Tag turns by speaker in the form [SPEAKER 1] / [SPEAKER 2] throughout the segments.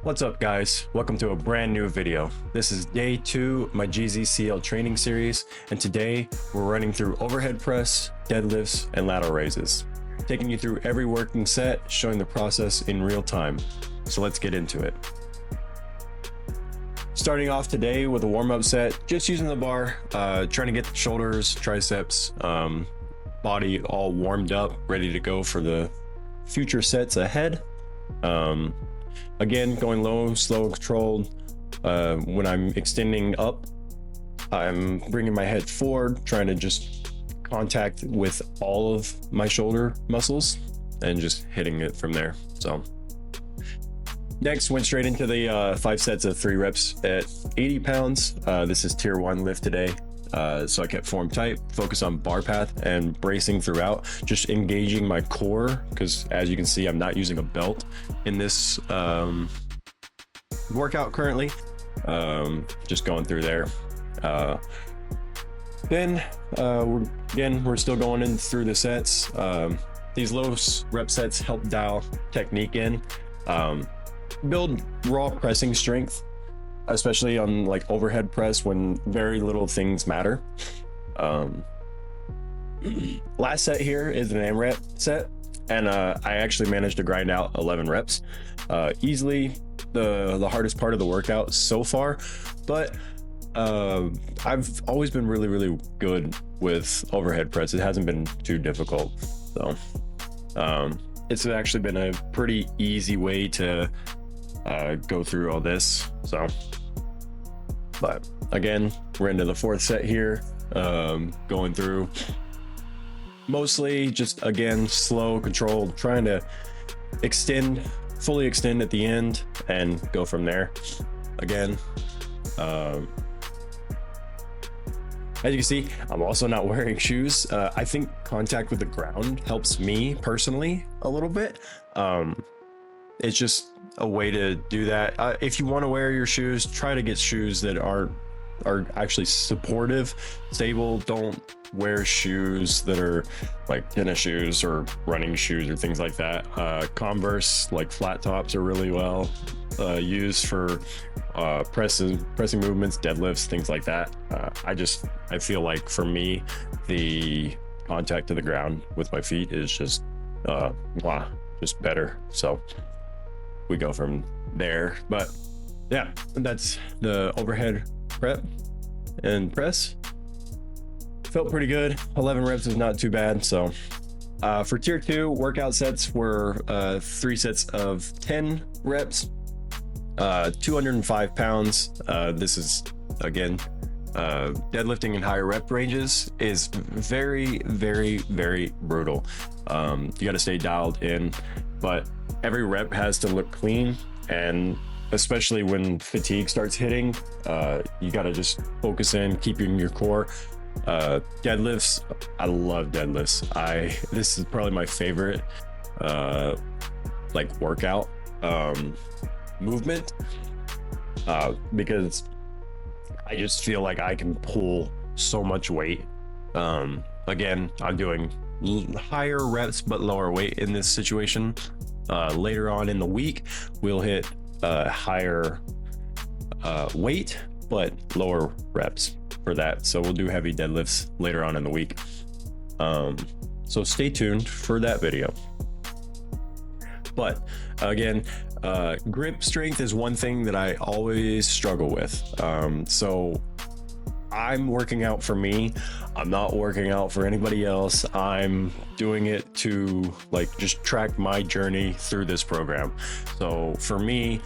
[SPEAKER 1] What's up guys? Welcome to a brand new video. This is day 2 of my GZCL training series, and today we're running through overhead press, deadlifts, and lateral raises. Taking you through every working set, showing the process in real time. So let's get into it. Starting off today with a warm-up set, just using the bar, trying to get the shoulders, triceps, body all warmed up, ready to go for the future sets ahead. Again, going low, slow, and controlled. When I'm extending up, I'm bringing my head forward, trying to just contact with all of my shoulder muscles and just hitting it from there. So next, went straight into the 5 sets of 3 reps at 80 pounds. This is tier 1 lift today. So I kept form tight, focus on bar path and bracing throughout, just engaging my core, because as you can see, I'm not using a belt in this workout currently. Just going through there. Then we're still going in through the sets. These low rep sets help dial technique in, build raw pressing strength, especially on like overhead press when very little things matter. Last set here is an AMRAP set, and I actually managed to grind out 11 reps. Easily the hardest part of the workout so far, but I've always been really good with overhead press. It hasn't been too difficult, so it's actually been a pretty easy way to go through all this. So, but again, we're into the 4th set here, going through mostly just, again, slow, controlled, trying to fully extend at the end and go from there. Again, as you can see, I'm also not wearing shoes. I think contact with the ground helps me personally a little bit. It's just a way to do that. If you want to wear your shoes, try to get shoes that are actually supportive, stable. Don't wear shoes that are like tennis shoes or running shoes or things like that. Converse, like flat tops, are really well used for pressing movements, deadlifts, things like that. I feel like for me, the contact to the ground with my feet is just better. So we go from there. But yeah, that's the overhead prep and press. Felt pretty good. 11 reps is not too bad. So for tier 2 workout sets were 3 sets of 10 reps, 205 pounds. This is, again, deadlifting in higher rep ranges is very brutal. You got to stay dialed in, but every rep has to look clean, and especially when fatigue starts hitting, you got to just focus in, keeping your core. Deadlifts, I love deadlifts. This is probably my favorite like workout movement, because I just feel like I can pull so much weight. Again, I'm doing higher reps but lower weight in this situation. Later on in the week, we'll hit higher weight but lower reps for that. So we'll do heavy deadlifts later on in the week. So stay tuned for that video. But again, grip strength is one thing that I always struggle with. So I'm working out for me. I'm not working out for anybody else. I'm doing it to like just track my journey through this program. So for me,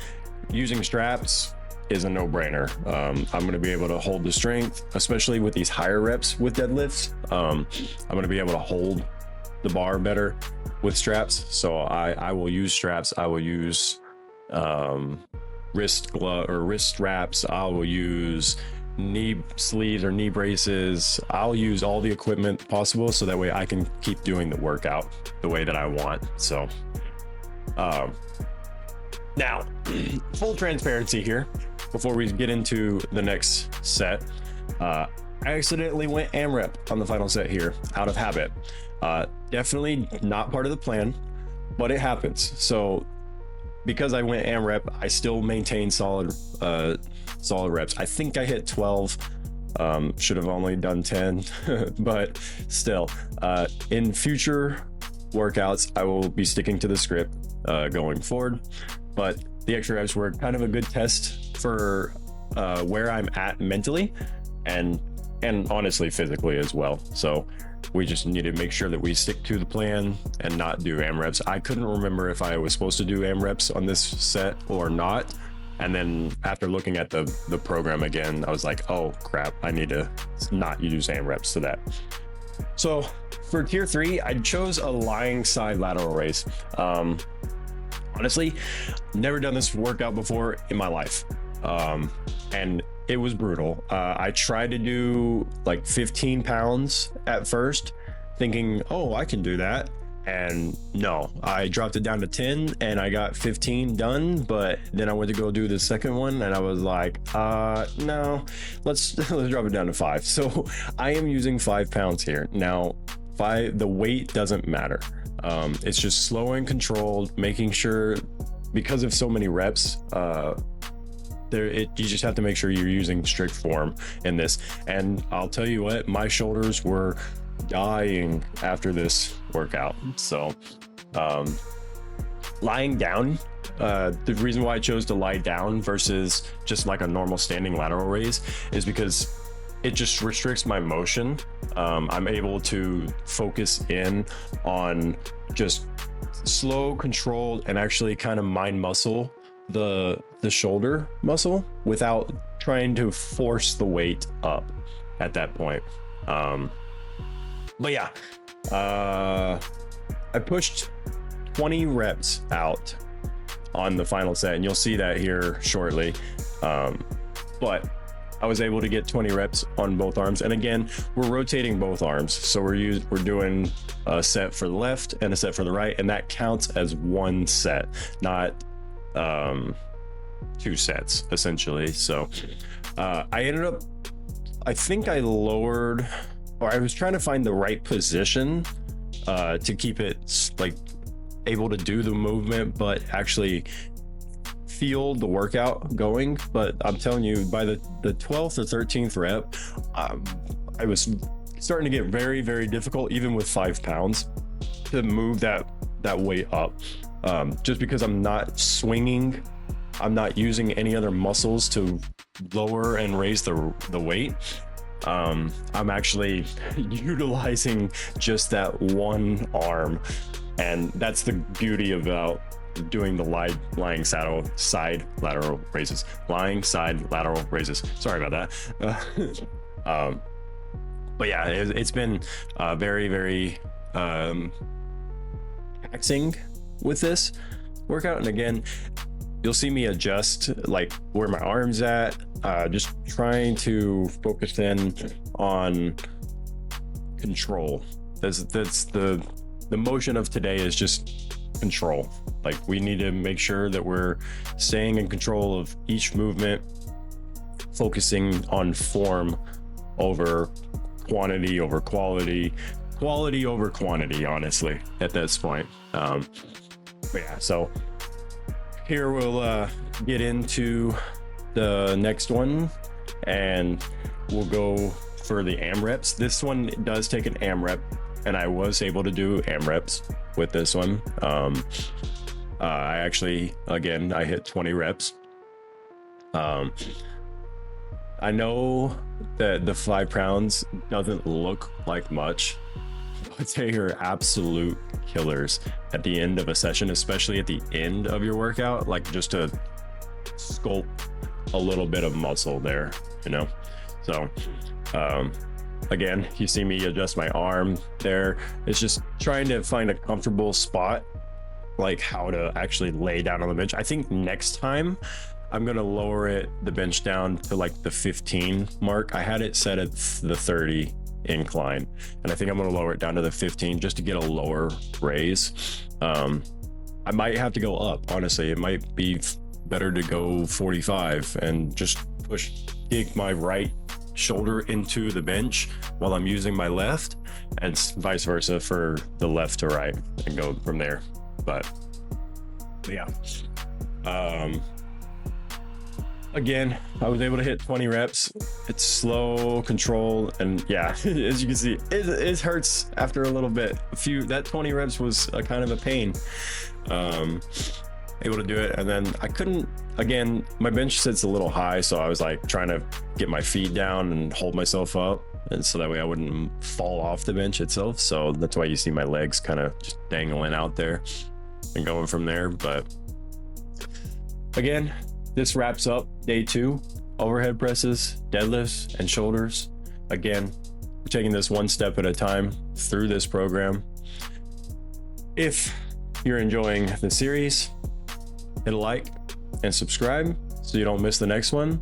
[SPEAKER 1] using straps is a no-brainer. I'm going to be able to hold the strength, especially with these higher reps with deadlifts. I'm going to be able to hold the bar better with straps. So I will use straps. I will use wrist glove or wrist wraps. I will use knee sleeves or knee braces. I'll use all the equipment possible so that way I can keep doing the workout the way that I want. So now, full transparency here before we get into the next set. I accidentally went AMRAP on the final set here out of habit. Definitely not part of the plan, but it happens. So because I went AMRAP, I still maintain solid reps. I think I hit 12. Should have only done 10, but still, in future workouts, I will be sticking to the script going forward. But the extra reps were kind of a good test for where I'm at mentally and honestly physically as well. So we just need to make sure that we stick to the plan and not do AMRAPs. I couldn't remember if I was supposed to do AMRAPs on this set or not. And then after looking at the program again, I was like, oh crap, I need to not use AMRAPs to that. So for tier 3, I chose a lying side lateral raise. Honestly, never done this workout before in my life. And it was brutal. I tried to do like 15 pounds at first, thinking, oh, I can do that. And no, I dropped it down to 10 and I got 15 done. But then I went to go do the second one and I was like, no, let's drop it down to 5. So I am using 5 pounds here. Now, the weight doesn't matter. It's just slow and controlled, making sure, because of so many reps, you just have to make sure you're using strict form in this. And I'll tell you what, my shoulders were dying after this workout. So lying down, the reason why I chose to lie down versus just like a normal standing lateral raise is because it just restricts my motion. I'm able to focus in on just slow, controlled, and actually kind of mind muscle the shoulder muscle without trying to force the weight up at that point. But yeah, I pushed 20 reps out on the final set, and you'll see that here shortly. But I was able to get 20 reps on both arms. And again, we're rotating both arms. So we're doing a set for the left and a set for the right, and that counts as one set, not 2 sets essentially. So I ended up, I think I lowered, or I was trying to find the right position to keep it like able to do the movement, but actually feel the workout going. But I'm telling you, by the 12th or 13th rep, I was starting to get very, very difficult, even with 5 pounds, to move that weight up. Just because I'm not swinging, I'm not using any other muscles to lower and raise the weight. I'm actually utilizing just that one arm, and that's the beauty about doing the lying side lateral raises. Lying side lateral raises. Sorry about that. But yeah, it's been very, very taxing with this workout. And again, you'll see me adjust like where my arm's at, just trying to focus in on control. That's the motion of today is just control. Like, we need to make sure that we're staying in control of each movement, focusing on form over quantity over quality over quantity, honestly, at this point. But yeah, so here we'll get into the next one, and we'll go for the AMRAPs. This one does take an AMRAP, and I was able to do AMRAPs with this one. I actually, again, I hit 20 reps. I know that the 5 pounds doesn't look like much, but they are absolute killers at the end of a session, especially at the end of your workout, like just to sculpt a little bit of muscle there, you know? So, again, you see me adjust my arm there. It's just trying to find a comfortable spot, like how to actually lay down on the bench. I think next time I'm gonna lower the bench down to like the 15 mark. I had it set at the 30 incline, and I think I'm gonna lower it down to the 15 just to get a lower raise. I might have to go up, honestly. It might be better to go 45 and just dig my right shoulder into the bench while I'm using my left, and vice versa for the left to right, and go from there. But yeah, Again, I was able to hit 20 reps. It's slow, controlled, and yeah, as you can see, it hurts after a little bit. That 20 reps was a kind of a pain. Able to do it, and then I couldn't. Again, my bench sits a little high, so I was like trying to get my feet down and hold myself up, and so that way I wouldn't fall off the bench itself. So that's why you see my legs kind of just dangling out there and going from there. But again, this wraps up day 2, overhead presses, deadlifts, and shoulders. Again, we're taking this one step at a time through this program. If you're enjoying the series, hit a like and subscribe so you don't miss the next one.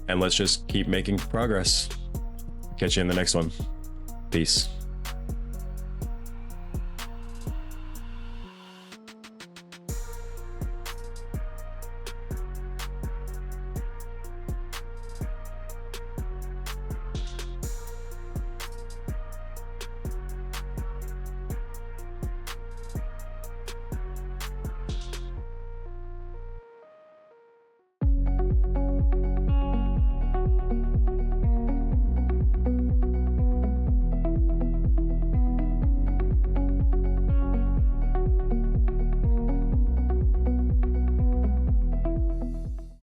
[SPEAKER 1] And let's just keep making progress. Catch you in the next one. Peace.